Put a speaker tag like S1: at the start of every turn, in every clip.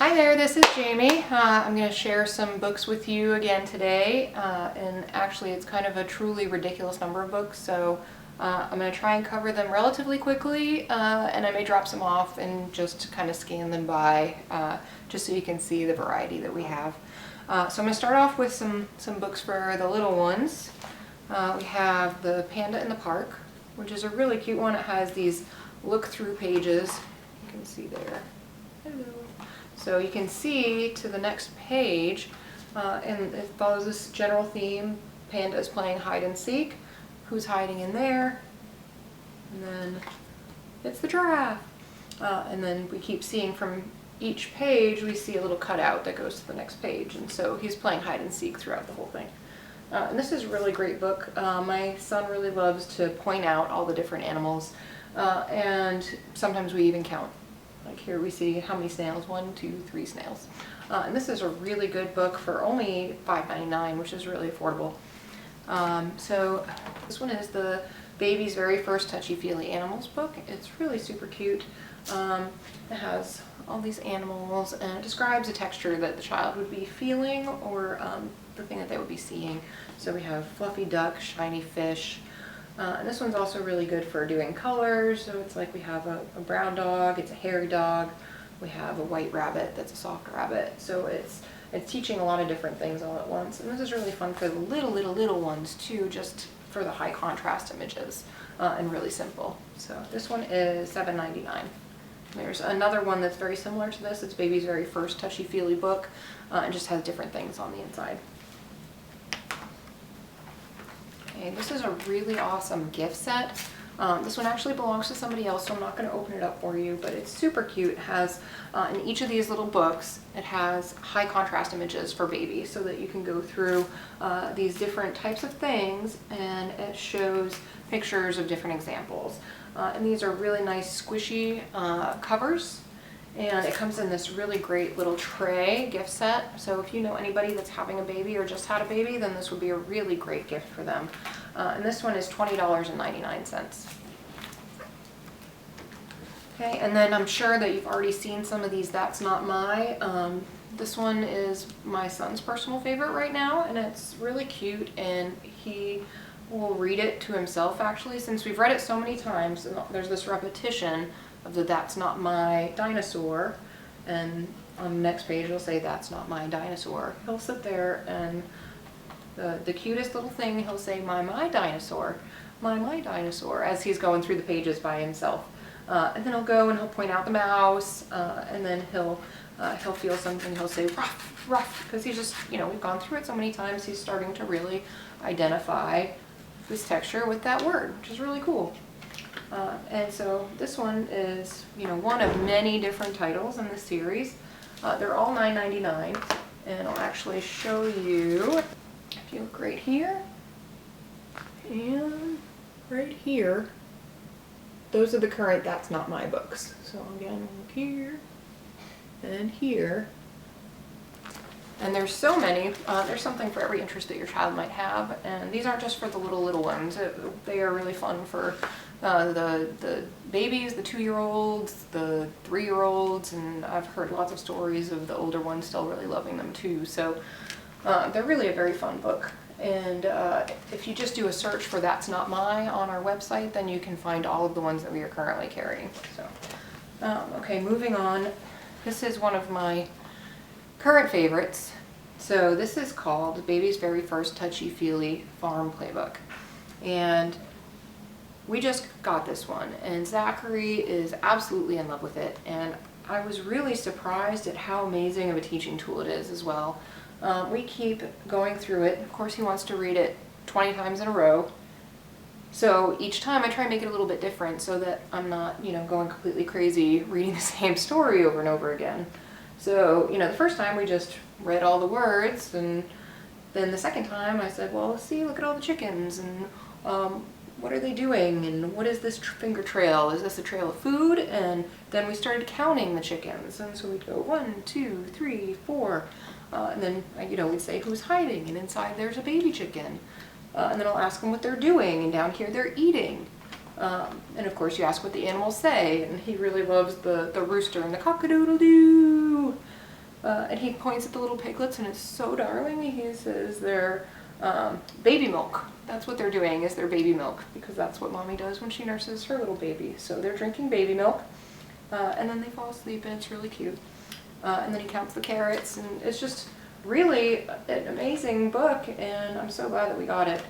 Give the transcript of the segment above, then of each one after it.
S1: Hi there, this is Jamie. I'm going to share some books with you again today, and actually it's kind of a truly ridiculous number of books, so I'm going to try and cover them relatively quickly, and I may drop some off and just kind of scan them by, just so you can see the variety that we have. So I'm going to start off with some books for the little ones. We have The Panda in the Park, which is a really cute one. It has these look-through pages. You can see there. Hello. So you can see to the next page, and it follows this general theme. Panda is playing hide and seek. Who's hiding in there? And then it's the giraffe. And then we keep seeing from each page, we see a little cutout that goes to the next page. And so he's playing hide and seek throughout the whole thing. And this is a really great book. My son really loves to point out all the different animals. And sometimes we even count. Like here we see how many snails, 1, 2, 3 snails. And this is a really good book for only $5.99, which is really affordable. So this one is the Baby's Very First Touchy-Feely Animals book. It's really super cute. It has all these animals and it describes a texture that the child would be feeling or the thing that they would be seeing. So we have fluffy duck, shiny fish. And this one's also really good for doing colors. So it's like we have a brown dog, it's a hairy dog. We have a white rabbit that's a soft rabbit. So it's teaching a lot of different things all at once. And this is really fun for the little ones too, just for the high contrast images, and really simple. So this one is $7.99. There's another one that's very similar to this. It's Baby's Very First Touchy-Feely book, and just has different things on the inside. Okay, this is a really awesome gift set. This one actually belongs to somebody else, so I'm not going to open it up for you, but it's super cute. It has, in each of these little books, it has high contrast images for baby, so that you can go through these different types of things, and it shows pictures of different examples. And these are really nice squishy covers. And it comes in this really great little tray gift set. So if you know anybody that's having a baby or just had a baby, then this would be a really great gift for them. And this one is $20.99. Okay, and then I'm sure that you've already seen some of these That's Not My. This one is my son's personal favorite right now, and it's really cute, and he will read it to himself actually, since we've read it so many times, and there's this repetition of the That's Not My dinosaur, and on the next page it'll say That's Not My dinosaur. He'll sit there and the cutest little thing, he'll say my dinosaur, my dinosaur, as he's going through the pages by himself. And then he'll go and he'll point out the mouse, and then he'll feel something, he'll say ruff, ruff, because he's just, we've gone through it so many times, he's starting to really identify this texture with that word, which is really cool. And so this one is, one of many different titles in this series. They're all $9.99, and I'll actually show you. If you look right here, and right here, those are the current That's Not My books. So again, look here, and here. And there's so many, there's something for every interest that your child might have, and these aren't just for the little ones. They are really fun for the babies, the 2-year-olds, the 3-year-olds, and I've heard lots of stories of the older ones still really loving them too. So they're really a very fun book. And if you just do a search for That's Not My on our website, then you can find all of the ones that we are currently carrying. So, okay, moving on. This is one of my current favorites. So this is called Baby's Very First Touchy-Feely Farm Playbook. And we just got this one, and Zachary is absolutely in love with it, and I was really surprised at how amazing of a teaching tool it is as well. We keep going through it. Of course, he wants to read it 20 times in a row. So each time I try and make it a little bit different so that I'm not, going completely crazy reading the same story over and over again. So, the first time we just read all the words, and then the second time I said, well, see, look at all the chickens, and what are they doing, and what is this finger trail? Is this a trail of food? And then we started counting the chickens, and so we'd go 1, 2, 3, 4, and then, we'd say who's hiding, and inside there's a baby chicken. And then I'll ask them what they're doing, and down here they're eating. And of course you ask what the animals say, and he really loves the rooster and the cock-a-doodle-doo. And he points at the little piglets, and it's so darling. He says they're baby milk. That's what they're doing, is their baby milk, because that's what mommy does when she nurses her little baby. So they're drinking baby milk, and then they fall asleep, and it's really cute. And then he counts the carrots, and it's just really an amazing book, and I'm so glad that we got it.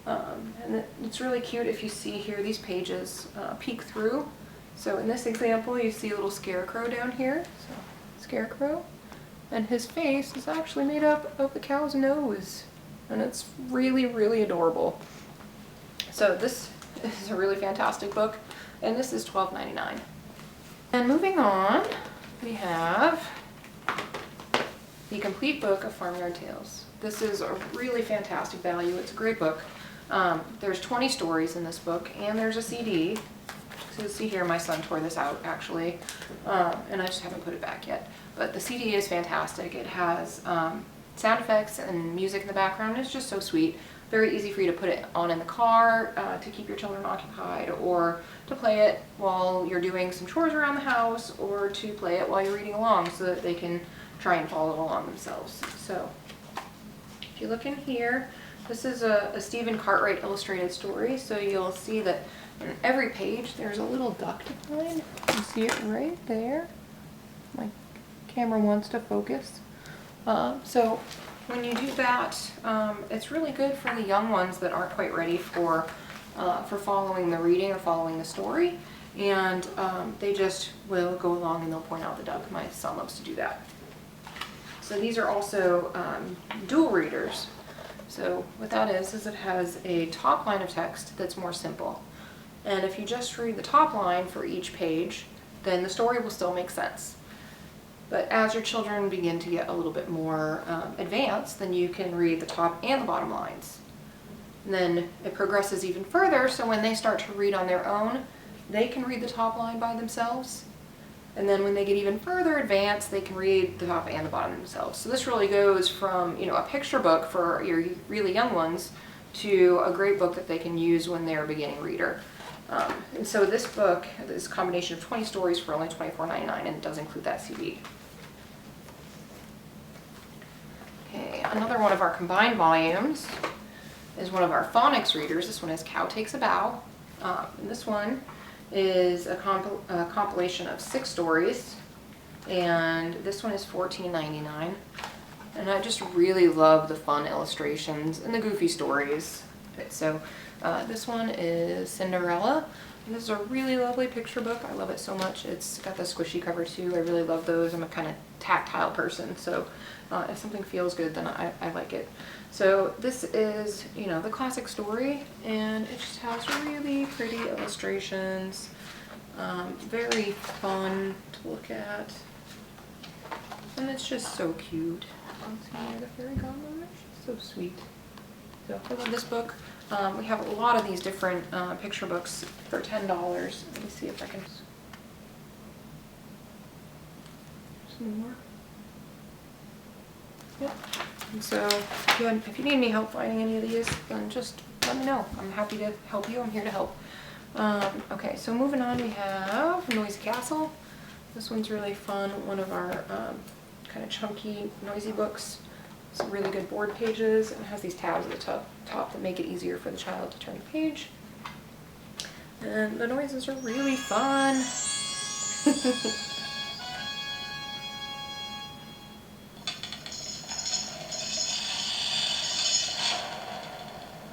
S1: And it's really cute if you see here these pages peek through. So in this example, you see a little scarecrow down here. So scarecrow. And his face is actually made up of the cow's nose. And it's really, really adorable. So this is a really fantastic book. And this is $12.99. And moving on, we have the complete book of Farmyard Tales. This is a really fantastic value. It's a great book. There's 20 stories in this book, and there's a CD. So see here, my son tore this out actually, and I just haven't put it back yet. But the CD is fantastic. It has sound effects and music in the background. It's just so sweet. Very easy for you to put it on in the car to keep your children occupied, or to play it while you're doing some chores around the house, or to play it while you're reading along so that they can try and follow along themselves. So if you look in here, this is a Stephen Cartwright illustrated story. So you'll see that in every page there's a little duct line. You see it right there. My camera wants to focus. So when you do that, it's really good for the young ones that aren't quite ready for following the reading or following the story. And they just will go along and they'll point out the duck. My son loves to do that. So these are also dual readers. So what that is it has a top line of text that's more simple. And if you just read the top line for each page, then the story will still make sense. But as your children begin to get a little bit more advanced, then you can read the top and the bottom lines. And then it progresses even further, so when they start to read on their own, they can read the top line by themselves. And then when they get even further advanced, they can read the top and the bottom themselves. So this really goes from, a picture book for your really young ones to a great book that they can use when they're a beginning reader. And so this book is a combination of 20 stories for only $24.99, and it does include that CD. Okay, another one of our combined volumes is one of our phonics readers. This one is Cow Takes a Bow. And this one is a compilation of 6 stories, and this one is $14.99. And I just really love the fun illustrations and the goofy stories. Okay, so this one is Cinderella. And this is a really lovely picture book. I love it so much. It's got the squishy cover too. I really love those. I'm a kind of tactile person, so if something feels good, then I like it. So this is, the classic story, and it just has really pretty illustrations. Very fun to look at, and it's just so cute. Let's see, the fairy godmother, she's so sweet. So I love this book. We have a lot of these different picture books for $10. Let me see if I can. Some more. Yep. And so if you need any help finding any of these, then just let me know. I'm happy to help you. I'm here to help. Okay, so moving on, we have Noisy Castle. This one's really fun. One of our kind of chunky, noisy books. Some really good board pages, and it has these tabs at the top that make it easier for the child to turn the page. And the noises are really fun.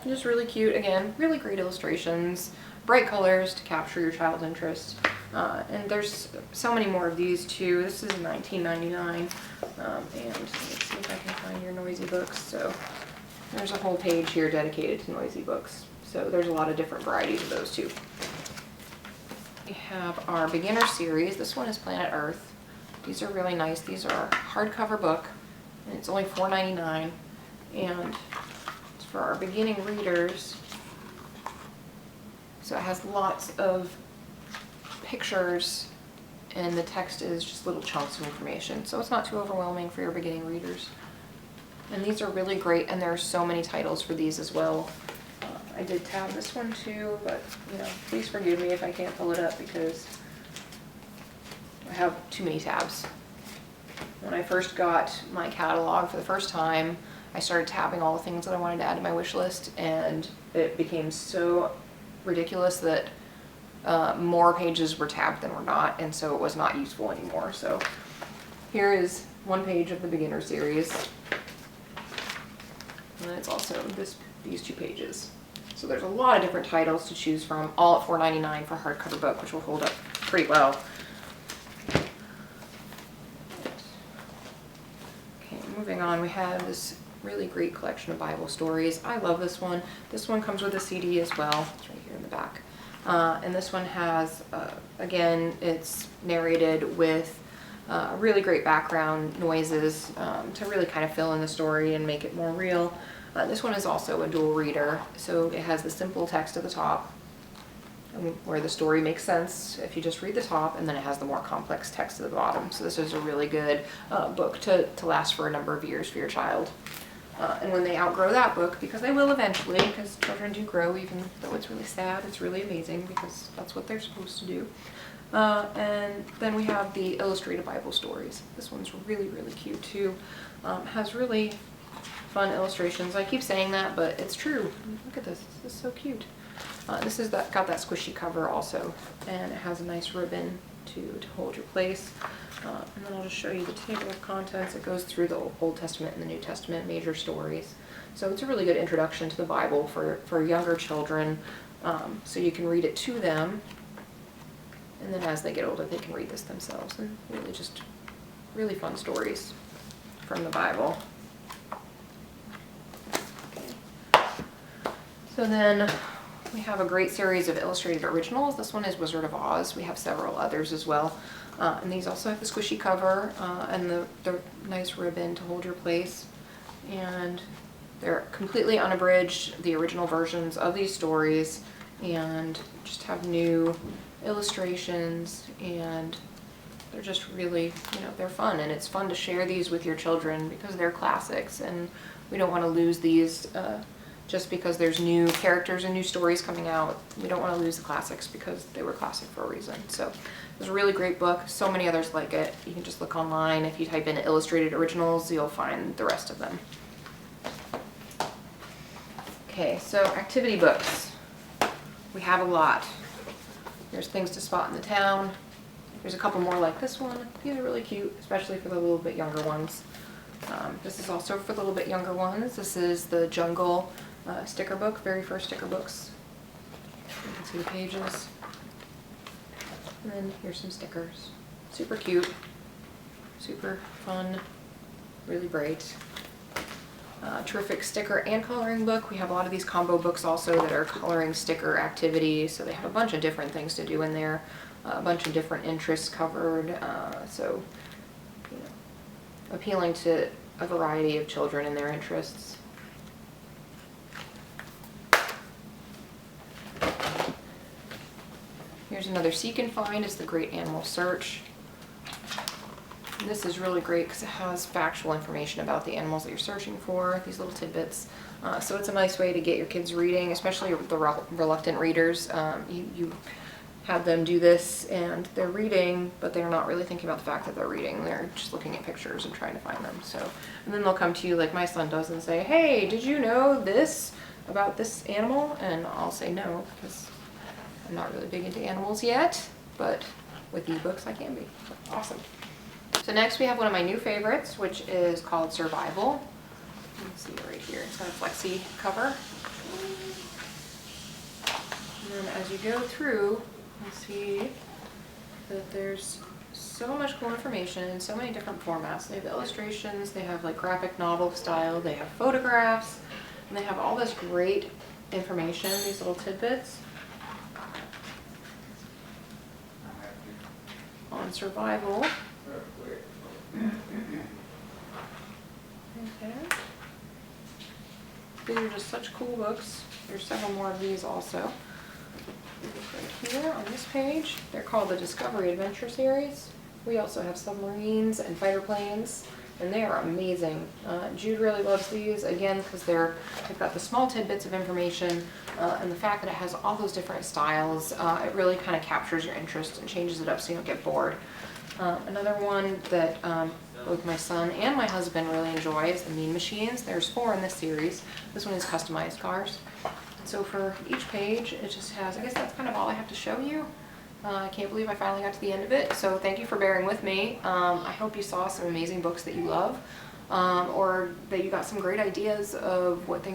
S1: Just really cute. Again, really great illustrations, bright colors to capture your child's interest. And there's so many more of these too. This is $19.99. And let's see if I can find your noisy books. So there's a whole page here dedicated to noisy books. So there's a lot of different varieties of those too. We have our beginner series. This one is Planet Earth. These are really nice. These are a hardcover book, and it's only $4.99. And it's for our beginning readers. So it has lots of pictures, and the text is just little chunks of information, so it's not too overwhelming for your beginning readers. And these are really great, and there are so many titles for these as well. I did tab this one too, but please forgive me if I can't pull it up because I have too many tabs. When I first got my catalog for the first time, I started tabbing all the things that I wanted to add to my wish list, and it became so ridiculous that more pages were tabbed than were not, and so it was not useful anymore. So here is one page of the beginner series, and then it's also these 2 pages. So there's a lot of different titles to choose from, all at $4.99 for a hardcover book, which will hold up pretty well. Okay, moving on, we have this really great collection of Bible stories. I love this one. This one comes with a CD as well. It's right here in the back. And this one has, again, it's narrated with really great background noises to really kind of fill in the story and make it more real. This one is also a dual reader, so it has the simple text at the top where the story makes sense if you just read the top, and then it has the more complex text at the bottom. So this is a really good book to last for a number of years for your child. And when they outgrow that book, because they will eventually, because children do grow, even though it's really sad, it's really amazing because that's what they're supposed to do. And then we have the illustrated Bible stories. This one's really, really cute too. Has really fun illustrations. I keep saying that, but it's true. Look at this. This is so cute. This is got that squishy cover also, and it has a nice ribbon to hold your place. And then I'll just show you the table of contents. It goes through the Old Testament and the New Testament major stories. So it's a really good introduction to the Bible for younger children, so you can read it to them, and then as they get older they can read this themselves, and really fun stories from the Bible. Okay. So then we have a great series of illustrated originals. This one is Wizard of Oz. We have several others as well. And these also have the squishy cover and the nice ribbon to hold your place. And they're completely unabridged, the original versions of these stories, and just have new illustrations, and they're just really, they're fun. And it's fun to share these with your children because they're classics, and we don't want to lose these just because there's new characters and new stories coming out. We don't want to lose the classics because they were classic for a reason. So it's a really great book. So many others like it. You can just look online. If you type in illustrated originals, you'll find the rest of them. Okay, so activity books. We have a lot. There's Things to Spot in the Town. There's a couple more like this one. These are really cute, especially for the little bit younger ones. This is also for the little bit younger ones. This is the Jungle sticker book, very first sticker books. You can see the pages. And then here's some stickers. Super cute, super fun, really bright. Terrific sticker and coloring book. We have a lot of these combo books also that are coloring sticker activities, so they have a bunch of different things to do in there, a bunch of different interests covered, so appealing to a variety of children and their interests. Here's another Seek and Find. It's the Great Animal Search. And this is really great because it has factual information about the animals that you're searching for, these little tidbits. So it's a nice way to get your kids reading, especially the reluctant readers. You have them do this and they're reading, but they're not really thinking about the fact that they're reading. They're just looking at pictures and trying to find them. So, and then they'll come to you like my son does and say, hey, did you know this about this animal? And I'll say no, because I'm not really big into animals yet, but with ebooks I can be. Awesome. So next we have one of my new favorites, which is called Survival. You can see it right here. It's got a flexi cover. And then as you go through, you see that there's so much cool information in so many different formats. They have illustrations, they have like graphic novel style, they have photographs, and they have all this great information, these little tidbits on survival. Okay. These are just such cool books. There's several more of these also. Right here on this page, they're called the Discovery Adventure Series. We also have submarines and fighter planes, and they are amazing. Jude really loves these, again, because they've got the small tidbits of information, and the fact that it has all those different styles, it really kind of captures your interest and changes it up so you don't get bored. Another one that both my son and my husband really enjoy is the Mean Machines. There's 4 in this series. This one is customized cars. So for each page, it just has, I guess that's kind of all I have to show you. I can't believe I finally got to the end of it, so thank you for bearing with me. I hope you saw some amazing books that you love, or that you got some great ideas of what things